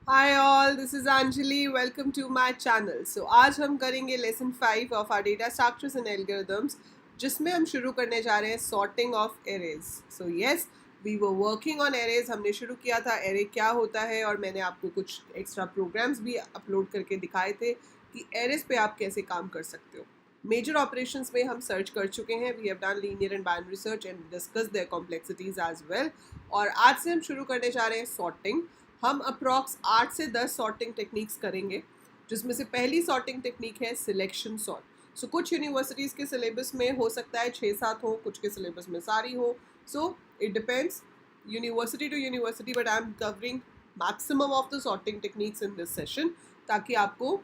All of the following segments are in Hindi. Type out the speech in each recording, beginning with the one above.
Hi all, this is Anjali. Welcome to my channel. So आज हम करेंगे lesson 5 of our data structures and algorithms जिसमें हम शुरू करने जा रहे हैं sorting of arrays. So yes, we were working on arrays. हमने शुरू किया था एरे क्या होता है और मैंने आपको कुछ एक्स्ट्रा प्रोग्राम्स भी अपलोड करके दिखाए थे कि एरेज पे आप कैसे काम कर सकते हो. मेजर ऑपरेशंस में हम सर्च कर चुके हैं. We have done linear and binary search and discuss their complexities as well. और आज से हम शुरू करने जा रहे हैं सॉर्टिंग. हम अप्रॉक्स 8 से 10 सॉर्टिंग टेक्निक्स करेंगे जिसमें से पहली सॉर्टिंग टेक्निक है सिलेक्शन सॉर्ट. सो कुछ यूनिवर्सिटीज़ के सिलेबस में हो सकता है 6-7 हो, कुछ के सिलेबस में सारी हो. So it depends university to university, but I am covering maximum of the sorting techniques in this session ताकि आपको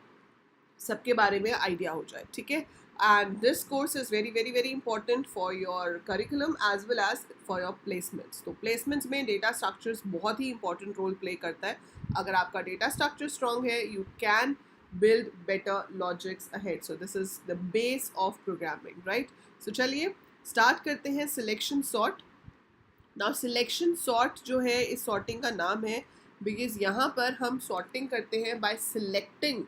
सबके बारे में आइडिया हो जाए. ठीक है. And this course is very very very important for your curriculum as well as for your placements. तो placements में data structures बहुत ही important role play करता है. अगर आपका data structure strong है, you can build better logics ahead. So this is the base of programming, right? So चलिए start करते हैं selection sort. Now selection sort जो है इस sorting का नाम है because यहाँ पर हम sorting करते हैं by selecting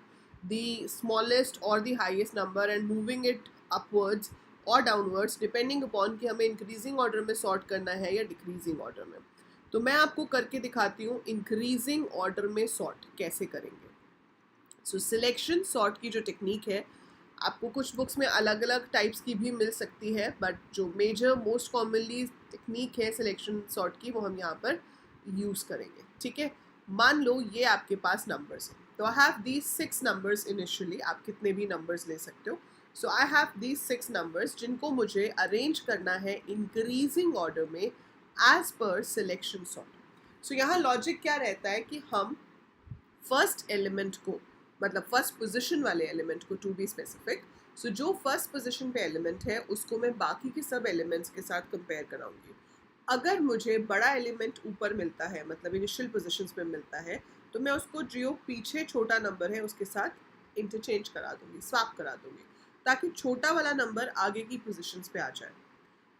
the smallest or the highest number and moving it upwards or downwards depending upon कि हमें increasing order में sort करना है या decreasing order में. तो मैं आपको करके दिखाती हूँ increasing order में sort कैसे करेंगे. So selection sort की जो टेक्निक है आपको कुछ बुक्स में अलग अलग टाइप्स की भी मिल सकती है, बट जो मेजर मोस्ट कॉमनली टेक्निक है सिलेक्शन सॉर्ट की वो हम यहाँ पर यूज़ करेंगे. ठीक है. मान लो ये आपके पास नंबर्स हैं. तो I have these 6 numbers initially. आप कितने भी नंबर्स ले सकते हो. सो आई हैव दीज 6 नंबर्स जिनको मुझे अरेंज करना है इंक्रीजिंग ऑर्डर में एज पर सिलेक्शन सॉर्ट. सो यहाँ लॉजिक क्या रहता है कि हम फर्स्ट एलिमेंट को, मतलब फर्स्ट पोजीशन वाले एलिमेंट को, टू बी स्पेसिफिक, सो जो फर्स्ट पोजीशन पे एलिमेंट है उसको मैं बाकी के सब एलिमेंट्स के साथ कंपेयर कराऊंगी. अगर मुझे बड़ा एलिमेंट ऊपर मिलता है, मतलब इनिशियल पोजीशंस में मिलता है, तो मैं उसको जो पीछे छोटा नंबर है उसके साथ इंटरचेंज करा दूंगी, स्वैप करा दूंगी, ताकि छोटा वाला नंबर आगे की पोजीशंस पे आ जाए.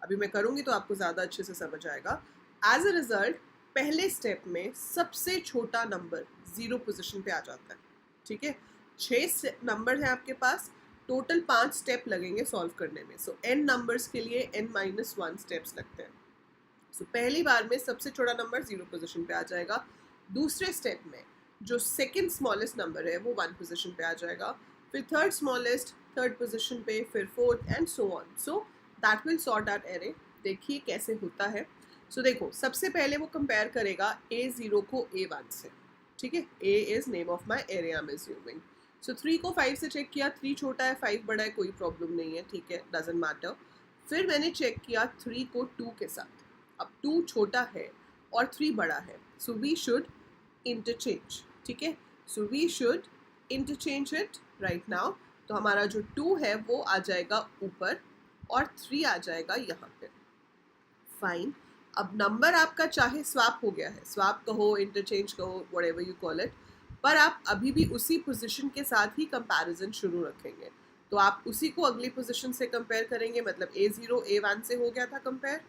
अभी मैं करूँगी तो आपको ज़्यादा अच्छे से समझ आएगा. एज अ रिजल्ट पहले स्टेप में सबसे छोटा नंबर 0 पोजीशन पे आ जाता है. ठीक है. 6 नंबर हैं आपके पास, टोटल 5 स्टेप लगेंगे सॉल्व करने में. सो n नंबर्स के लिए n-1 स्टेप्स लगते हैं. सो पहली बार में सबसे छोटा नंबर 0 पोजीशन पे आ जाएगा. दूसरे स्टेप में जो सेकंड स्मॉलेस्ट नंबर है वो 1 पोजीशन पे आ जाएगा, फिर थर्ड स्मॉलेस्ट थर्ड पोजीशन पे, फिर fourth and so on. So that will sort out array. देखिए कैसे होता है. सो देखो सबसे पहले वो कंपेयर करेगा A0 को A1 से. ठीक है. A is name of my array I am assuming. So 3 को 5 से चेक किया, 3 छोटा है 5 बड़ा है, कोई प्रॉब्लम नहीं है. ठीक है, डजेंट मैटर. फिर मैंने चेक किया 3 को 2 के साथ. अब 2 छोटा है और 3 बड़ा है, सो वी शुड इंटरचेंज. ठीक है. So we should interchange it right now. तो हमारा जो 2 है वो आ जाएगा ऊपर और 3 आ जाएगा यहाँ पे. फाइन. अब नंबर आपका चाहे स्वैप हो गया है, स्वैप कहो, इंटरचेंज कहो, व्हाटएवर यू कॉल इट, पर आप अभी भी उसी पोजीशन के साथ ही कंपैरिजन शुरू रखेंगे. तो आप उसी को अगली पोजीशन से कंपेयर करेंगे. मतलब A0 A1 से हो गया था कंपेयर,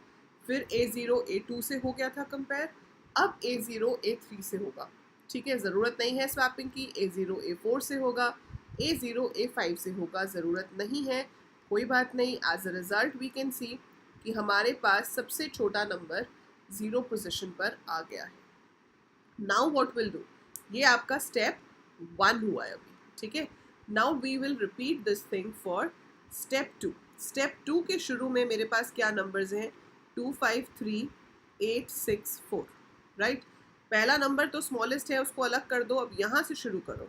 फिर A0 A2 से हो गया था कंपेयर, अब A0 A3 से होगा. ठीक है. ज़रूरत नहीं है स्वैपिंग की. A0 A4 से होगा, A0 A5 से होगा, ज़रूरत नहीं है, कोई बात नहीं. As a result we can see कि हमारे पास सबसे छोटा नंबर 0 पोजीशन पर आ गया है. नाउ व्हाट विल डू, ये आपका स्टेप 1 हुआ है अभी. ठीक है. Now we will repeat this thing for step 2. Step 2 के शुरू में मेरे पास क्या नंबर्स हैं? 2 5 3 8 6 4. राइट. पहला नंबर तो स्मॉलेस्ट है, उसको अलग कर दो. अब यहाँ से शुरू करो.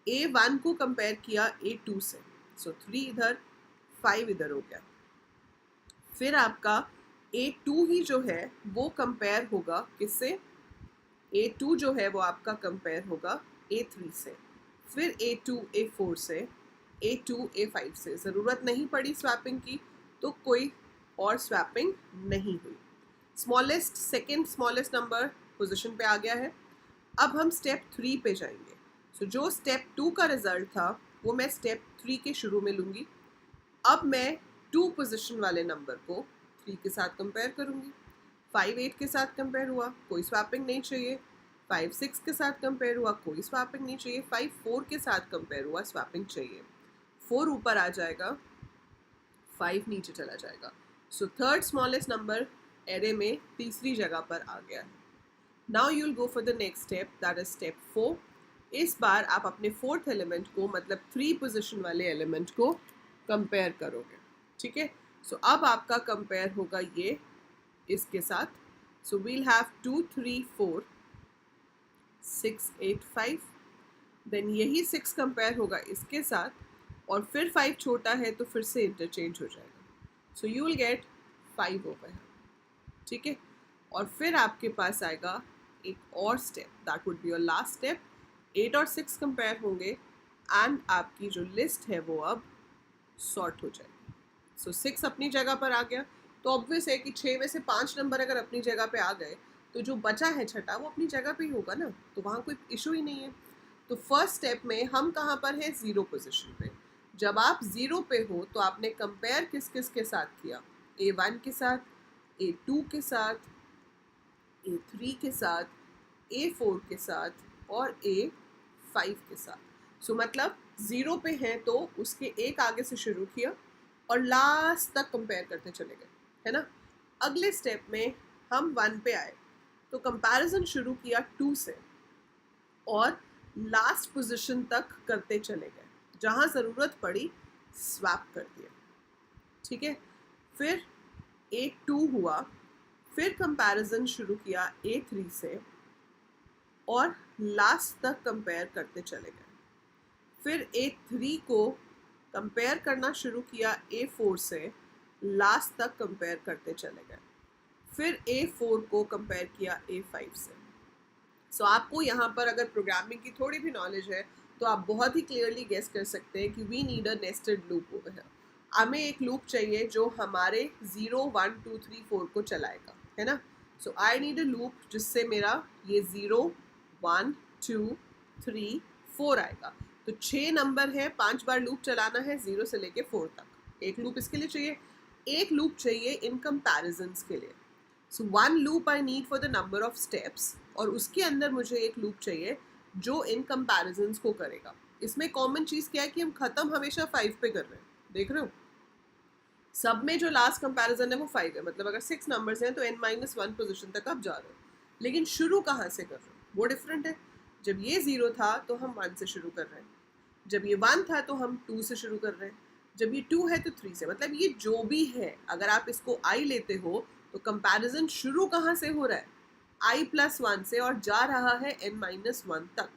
A1 को कंपेयर किया A2 से, सो 3 इधर 5 इधर हो गया. फिर आपका A2 ही जो है वो कंपेयर होगा किससे? A2 जो है वो आपका कंपेयर होगा A3 से, फिर A2 A4 से, A2 A5 से. ज़रूरत नहीं पड़ी स्वैपिंग की, तो कोई और स्वैपिंग नहीं हुई. Smallest second smallest number position पे आ गया है. अब हम स्टेप 3 पे जाएंगे. सो जो स्टेप 2 का रिजल्ट था वो मैं स्टेप 3 के शुरू में लूँगी. अब मैं 2 पोजीशन वाले नंबर को 3 के साथ कंपेयर करूँगी. 5 8 के साथ कंपेयर हुआ, कोई स्वैपिंग नहीं चाहिए. 5 6 के साथ कंपेयर हुआ, कोई स्वैपिंग नहीं चाहिए। 5 4 के साथ कंपेयर हुआ, स्वैपिंग चाहिए। 4 ऊपर आ जाएगा, 5 नीचे चला जाएगा। So third smallest number array में तीसरी जगह पर आ गया है। Now you will go for the next step, that is step 4। इस बार आप अपने फोर्थ एलिमेंट को, मतलब 3 पोजीशन वाले एलिमेंट को कंपेयर करोगे, ठीक है। सो अब आपका कंपेयर होगा ये इसके साथ। सो वील हैव 2 3 4 6 8 5, देन यही 6 कंपेयर होगा इसके साथ, और फिर 5 छोटा है तो फिर से इंटरचेंज हो जाएगा। So you will get 5 over है, ठीक है। और फिर आपके पास आएगा एक और step, that would be your last step. 8 और 6 कंपेयर होंगे एंड आपकी जो लिस्ट है वो अब सॉर्ट हो जाएगी। सो 6 अपनी जगह पर आ गया, तो ऑब्वियस है कि 6 में से 5 नंबर अगर अपनी जगह पे आ गए तो जो बचा है छठा वो अपनी जगह पे ही होगा ना, तो वहाँ कोई इशू ही नहीं है। तो फर्स्ट स्टेप में हम कहाँ पर हैं, 0 पोजीशन पे। जब आप 0 पे हो तो आपने कंपेयर किस किस के साथ किया, A1 के साथ, A2 के साथ, A3 के साथ, A4 के साथ और A5 के साथ। सो मतलब 0 पे हैं तो उसके एक आगे से शुरू किया और लास्ट तक कंपेयर करते चले गए, है ना। अगले स्टेप में हम 1 पे आए तो कंपैरिजन शुरू किया 2 से और लास्ट पोजीशन तक करते चले गए, जहाँ ज़रूरत पड़ी स्वैप कर दिया, ठीक है। फिर A2 हुआ, फिर कंपैरिजन शुरू किया A3 से और लास्ट तक कंपेयर करते चले गए। फिर A3 को कंपेयर करना शुरू किया A4 से, लास्ट तक कंपेयर करते चले गए। फिर A4 को कंपेयर किया A5 से। सो आपको यहाँ पर अगर प्रोग्रामिंग की थोड़ी भी नॉलेज है तो आप बहुत ही क्लियरली गेस कर सकते हैं कि we need a nested loop over here. हमें एक लूप चाहिए जो हमारे 0 1 2 3 4 को चलाएगा, है ना। सो आई नीड अ लूप जिससे मेरा ये 0 1 2 3 4 आएगा। तो 6 नंबर है, 5 बार लूप चलाना है 0 से लेके 4 तक। एक लूप इसके लिए चाहिए, एक लूप चाहिए इन कंपैरिजन्स के लिए। सो 1 loop I need for the number of steps, और उसके अंदर मुझे एक लूप चाहिए जो इन कंपैरिजन्स को करेगा। इसमें कॉमन चीज़ क्या है कि हम ख़त्म हमेशा 5 पे कर रहे हैं, देख रहे हो। सब में जो लास्ट कंपैरिजन है वो 5 है, मतलब अगर 6 नंबर्स हैं तो n-1 पोजीशन तक आप जा रहे हो, लेकिन शुरू कहाँ से कर रहे हो वो डिफरेंट है। जब ये 0 था तो हम 1 से शुरू कर रहे हैं, जब ये 1 था तो हम 2 से शुरू कर रहे हैं, जब ये 2 है तो 3 से। मतलब ये जो भी है, अगर आप इसको i लेते हो तो कंपैरिजन शुरू कहाँ से हो रहा है, i+1 से, और जा रहा है n-1 तक।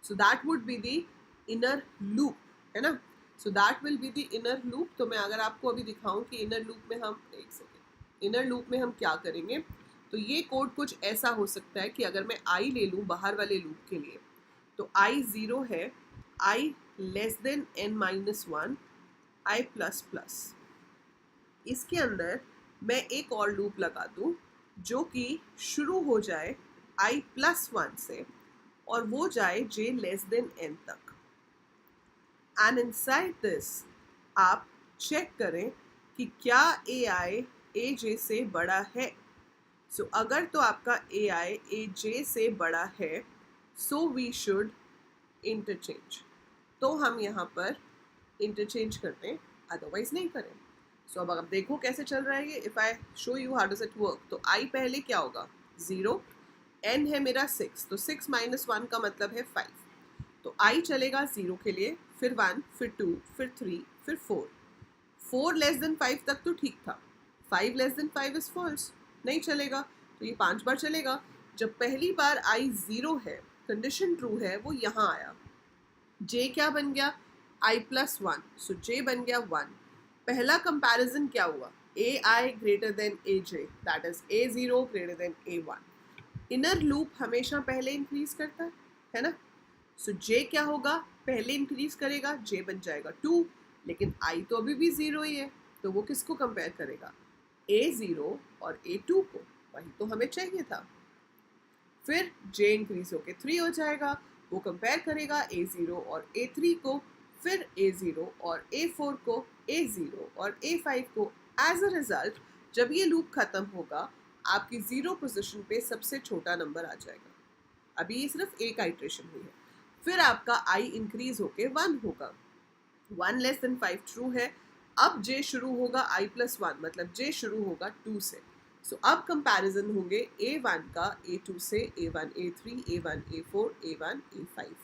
So that would be the inner loop, है ना। So that will be the inner loop. तो मैं अगर आपको अभी दिखाऊं कि इनर लूप में हम, एक सेकेंड, इनर लूप में हम क्या करेंगे, तो ये कोड कुछ ऐसा हो सकता है कि अगर मैं i ले लूँ बाहर वाले लूप के लिए, तो i 0 है, i less then n-1, i++। इसके अंदर मैं एक और लूप लगा दूँ जो कि शुरू हो जाए i+1 से और वो जाए j लेस देन n तक। एंड इनसाइड दिस आप चेक करें कि क्या ai aj से बड़ा है। सो अगर तो आपका ai aj से बड़ा है, सो वी शुड इंटरचेंज। तो हम यहाँ पर इंटरचेंज करते हैं, अदरवाइज नहीं करें। सो अब आप देखो कैसे चल रहा है ये। If I show you how does it work, तो i पहले क्या होगा 0, n है मेरा 6, तो 6 - 1 का मतलब है 5। तो i चलेगा 0 के लिए, फिर 1, फिर 2, फिर 3, फिर 4। 4 लेस देन 5 तक तो ठीक था, 5 लेस देन 5 इज फॉल्स, नहीं चलेगा। तो ये 5 बार चलेगा। जब पहली बार i 0 है, कंडीशन ट्रू है, वो यहाँ आया, j क्या बन गया i+1, सो j बन गया 1। पहला कंपैरिजन क्या हुआ, ai greater than aj, that is a0 greater than a1। Inner loop हमेशा पहले इंक्रीज करता है ना। सो j क्या होगा, पहले इंक्रीज करेगा, j बन जाएगा 2, लेकिन i तो अभी भी 0 ही है, तो वो किसको कंपेयर करेगा, a0 और a2 को, वही तो हमें चाहिए था। फिर j इंक्रीज होके 3 हो जाएगा, वो कंपेयर करेगा a0 और a3 को, फिर a0 और a4 को, a0 और a5 को। एज अ रिजल्ट जब ये लूप खत्म होगा, आपकी 0 पोजीशन पे सबसे छोटा नंबर आ जाएगा। अभी ये सिर्फ एक आइट्रेशन हुई है। फिर आपका i इंक्रीज होके 1 होगा, 1 लेस देन 5 ट्रू है। अब j शुरू होगा i प्लस 1, मतलब j शुरू होगा 2 से। सो अब कंपैरिजन होंगे a1 का a2 से, a1 a3 a1 a4 a1 a5।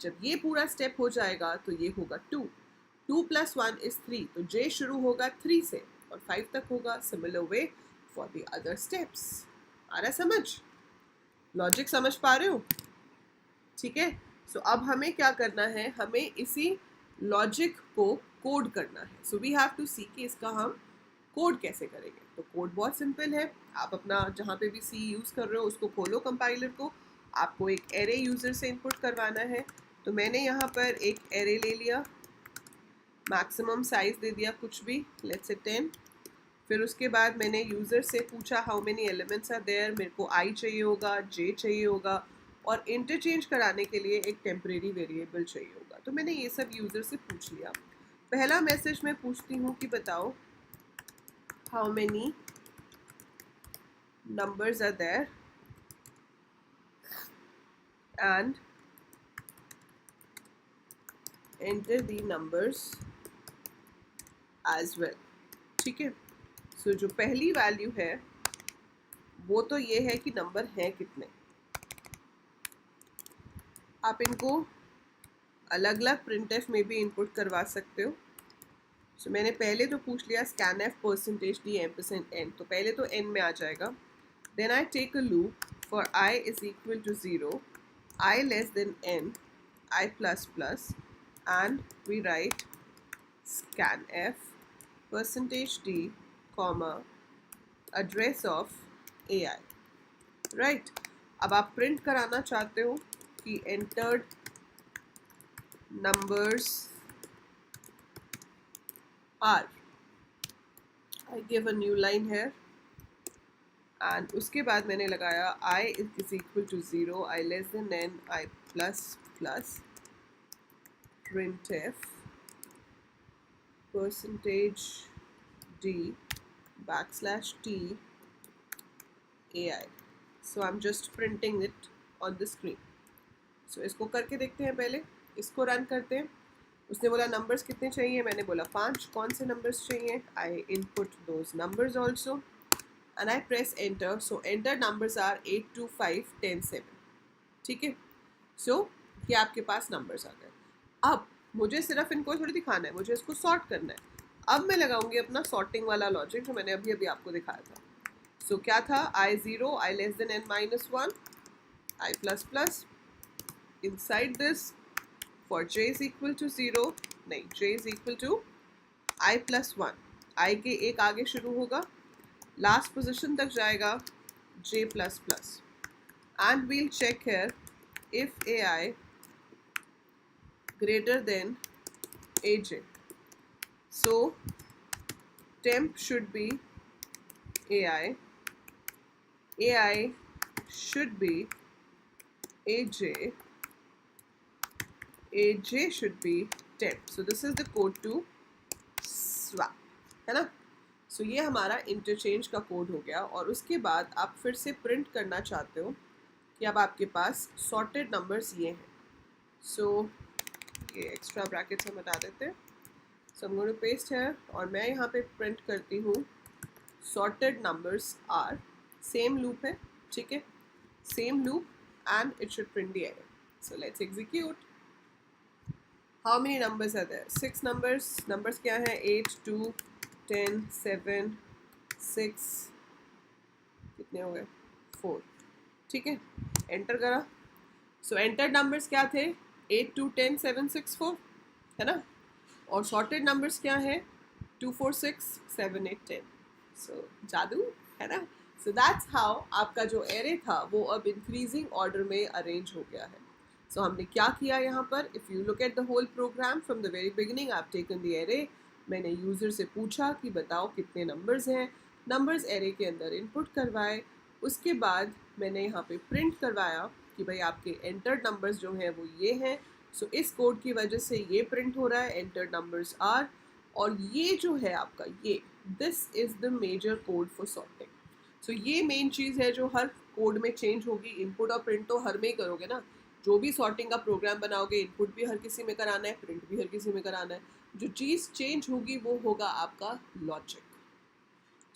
जब ये पूरा स्टेप हो जाएगा तो ये होगा 2, 2 प्लस 1 इज 3, तो j शुरू होगा 3 से और 5 तक होगा। Similar way for the other steps. आ रहा समझ? लॉजिक समझ पा रहे हो? ठीक है। सो अब हमें क्या करना है, हमें इसी लॉजिक को कोड करना है। सो वी हैव टू सी कि इसका हम कोड कैसे करेंगे। तो कोड बहुत सिंपल है। आप अपना जहाँ पे भी सी यूज़ कर रहे हो उसको खोलो कंपाइलर को। आपको एक एरे यूज़र से इनपुट करवाना है। तो मैंने यहाँ पर एक एरे ले लिया, मैक्सिमम साइज दे दिया कुछ भी, लेट्स से 10। फिर उसके बाद मैंने यूज़र से पूछा how many elements are there, मेरे को आई चाहिए होगा, जे चाहिए होगा, और इंटरचेंज कराने के लिए एक टेम्परेरी वेरिएबल चाहिए होगा। तो मैंने ये सब यूज़र से पूछ लिया। पहला मैसेज मैं पूछती हूँ कि बताओ how many numbers are there and enter the numbers as well। ठीक है। सो जो पहली वैल्यू है वो तो ये है कि नंबर हैं कितने। आप इनको अलग अलग प्रिंटफ में भी इनपुट करवा सकते हो। सो मैंने पहले तो पूछ लिया scanf %d %n, तो पहले तो n में आ जाएगा। Then I take a loop for i is equal to 0, i less than n, i plus plus, and we write scanf %d comma address of ai। Right. अब आप प्रिंट कराना चाहते हो कि entered numbers are, I give a new line here, and उसके बाद मैंने लगाया I is equal to 0, I less than n, I plus plus, printf %d \t ai। So I'm just printing it on the screen। So इसको करके देखते हैं, पहले इसको रन करते हैं। उसने बोला नंबर्स कितने चाहिए, मैंने बोला 5। कौन से नंबर्स चाहिए, I input those numbers also and I press enter. So enter numbers are 8 2 5 10 7। ठीक है। सो ये आपके पास नंबर्स आ गए। अब मुझे सिर्फ इनको थोड़ी दिखाना है, मुझे इसको सॉर्ट करना है। अब मैं लगाऊंगी अपना सॉर्टिंग वाला लॉजिक जो मैंने अभी अभी आपको दिखाया था। सो क्या था, I 0, I less than n minus 1, I plus plus, inside this for j is equal to 0, नहीं, j is equal to i plus 1, i के एक आगे शुरू होगा, लास्ट पोजिशन तक जाएगा j plus plus, and we'll check here if ai greater than aj। So temp should be ai, ai should be aj, aj should be temp। So this is the code to swap, है ना। So ये हमारा इंटरचेंज का कोड हो गया। और उसके बाद आप फिर से प्रिंट करना चाहते हो कि अब आपके पास सॉर्टेड नंबर्स ये हैं। सो ये एक्स्ट्रा ब्रैकेट्स हम हटा देते हैं। सो I'm going to paste है और मैं यहाँ पे प्रिंट करती हूँ sorted numbers are. Same loop है, ठीक है, same loop, and it should print the error. So let's execute. How many numbers are there? 6 numbers। Numbers क्या हैं? 8 2 10 7 6, कितने हो गए? 4। ठीक है, एंटर करा। सो एंटर्ड नंबर्स क्या थे? 8 2 10 7 6 4, है ना। और सॉर्टेड नंबर्स क्या है? 2 4 6 7 8 10। सो जादू, है ना। सो दैट्स हाउ आपका जो एरे था वो अब इंक्रीजिंग ऑर्डर में अरेंज हो गया है। सो हमने क्या किया यहाँ पर, if you look at the whole program from the very beginning, I have taken the array. मैंने यूज़र से पूछा कि बताओ कितने नंबर्स हैं, नंबर्स एरे के अंदर इनपुट करवाए। उसके बाद मैंने यहाँ पे प्रिंट करवाया कि भाई आपके एंटर्ड नंबर्स जो हैं वो ये हैं। सो इस कोड की वजह से ये प्रिंट हो रहा है, एंटर्ड नंबर्स आर। और ये जो है आपका, ये this is the major code for sorting. So ये मेन चीज़ है जो हर कोड में चेंज होगी, इनपुट और प्रिंट तो हर में ही करोगे ना। जो भी सॉर्टिंग का प्रोग्राम बनाओगे, इनपुट भी हर किसी में कराना है, प्रिंट भी हर किसी में कराना है। जो चीज़ चेंज होगी वो होगा आपका लॉजिक।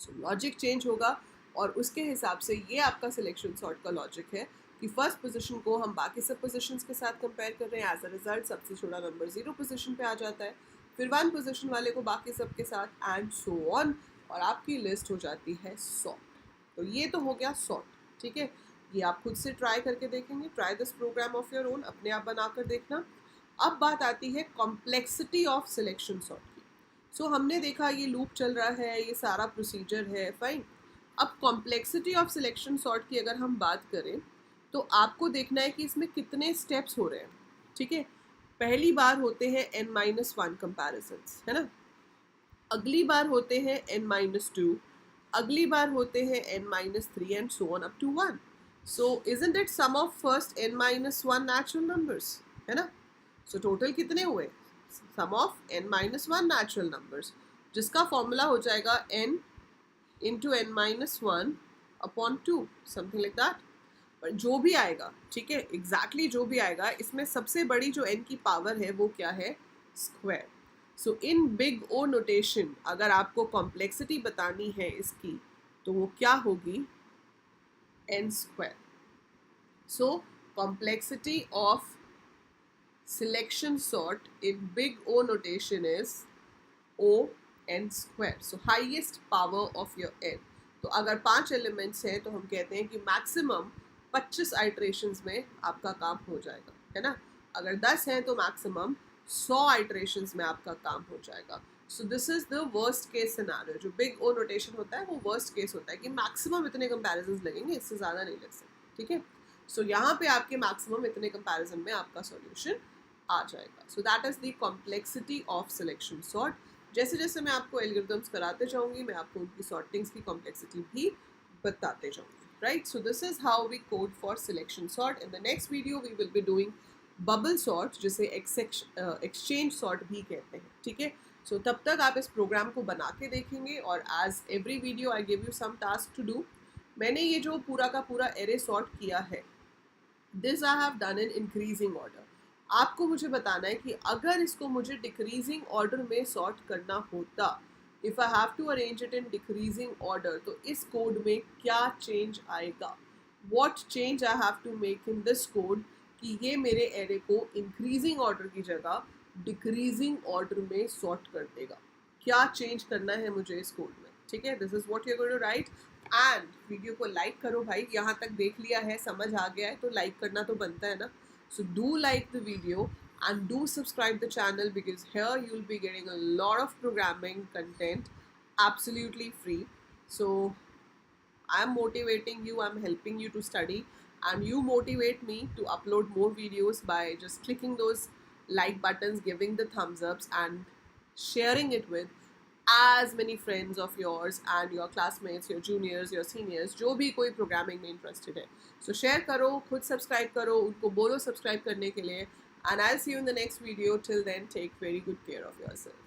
सो लॉजिक चेंज होगा और उसके हिसाब से ये आपका सिलेक्शन सॉर्ट का लॉजिक है कि फर्स्ट पोजीशन को हम बाकी सब पोजीशंस के साथ कंपेयर कर रहे हैं। एज अ रिजल्ट सबसे छोटा नंबर 0 पोजीशन पे आ जाता है, फिर 1 पोजीशन वाले को बाकी सब के साथ, एंड सो ऑन, और आपकी लिस्ट हो जाती है सॉर्ट। तो ये तो हो गया सॉर्ट, ठीक है। ये आप खुद से ट्राई करके देखेंगे, try this program of your own, अपने आप बनाकर देखना। अब बात आती है कॉम्प्लेक्सिटी ऑफ सिलेक्शन सॉर्ट की। सो हमने देखा ये लूप चल रहा है, ये सारा प्रोसीजर है, फाइन। अब कॉम्प्लेक्सिटी ऑफ सिलेक्शन सॉर्ट की अगर हम बात करें तो आपको देखना है कि इसमें कितने स्टेप्स हो रहे हैं, ठीक है। पहली बार होते हैं n-1 कंपैरिजंस, है ना। अगली बार होते हैं n-2, अगली बार होते हैं n-3 and so on up to 1। So isn't it sum of first n-1 natural numbers, है ना। सो टोटल कितने हुए, sum of n-1 natural numbers, जिसका फॉर्मूला हो जाएगा n into n-1 upon 2, something like that. पर जो भी आएगा, ठीक है, एग्जैक्टली जो भी आएगा, इसमें सबसे बड़ी जो n की पावर है वो क्या है, स्क्वायर। सो इन बिग ओ नोटेशन अगर आपको कॉम्प्लेक्सिटी बतानी है इसकी तो वो क्या होगी, n square. So complexity of selection sort in big O notation is o n square. So highest power of your n। तो अगर 5 एलिमेंट्स हैं तो हम कहते हैं कि मैक्सिमम 25 आइट्रेशंस में आपका काम हो जाएगा, है ना। अगर 10 हैं तो मैक्सिमम 100 आइट्रेशंस में आपका काम हो जाएगा। So this is the worst case scenario. जो बिग ओ नोटेशन होता है वो वर्स्ट केस होता है कि मैक्सिमम इतने कंपैरिजंस लगेंगे, इससे ज़्यादा नहीं लग सकते, ठीक है। सो यहाँ पे आपके मैक्सिमम इतने कंपैरिजन में आपका सॉल्यूशन आ जाएगा। So that is the complexity of selection sort. जैसे जैसे मैं आपको एल्गोरिथम्स कराते जाऊंगी, मैं आपको उनकी सॉर्टिंग्स की कॉम्प्लेक्सिटी भी बताते जाऊंगी, right? So this is how we code for selection sort. In the next video we will be doing bubble sort, जिसे exchange sort भी कहते हैं, ठीक है। So तब तक आप इस प्रोग्राम को बना के देखेंगे और as every video I give you some task to do। मैंने ये जो पूरा का पूरा array sort किया है, this I have done in increasing order। आपको मुझे बताना है कि अगर इसको मुझे डिक्रीजिंग ऑर्डर में सॉर्ट करना होता, if I have to arrange it in decreasing order, तो इस कोड में क्या चेंज आएगा, what change I have to make in this code कि ये मेरे एरे को इंक्रीजिंग ऑर्डर की जगह डिक्रीजिंग ऑर्डर में सॉर्ट कर देगा। क्या चेंज करना है मुझे इस कोड में, ठीक है। This is what you are going to write. And video को लाइक करो भाई, यहाँ तक देख लिया है, समझ आ गया है तो लाइक करना तो बनता है ना। So do like the video and do subscribe the channel, because here you'll be getting a lot of programming content absolutely free. So I'm motivating you, I'm helping you to study, and you motivate me to upload more videos by just clicking those like buttons, giving the thumbs ups and sharing it with as many friends of yours and your classmates, your juniors, your seniors, जो भी कोई प्रोग्रामिंग में इंटरेस्टेड है। सो शेयर करो, खुद सब्सक्राइब करो, उनको बोलो सब्सक्राइब करने के लिए, and I'll see you in the next video. Till then, take very good care of yourself.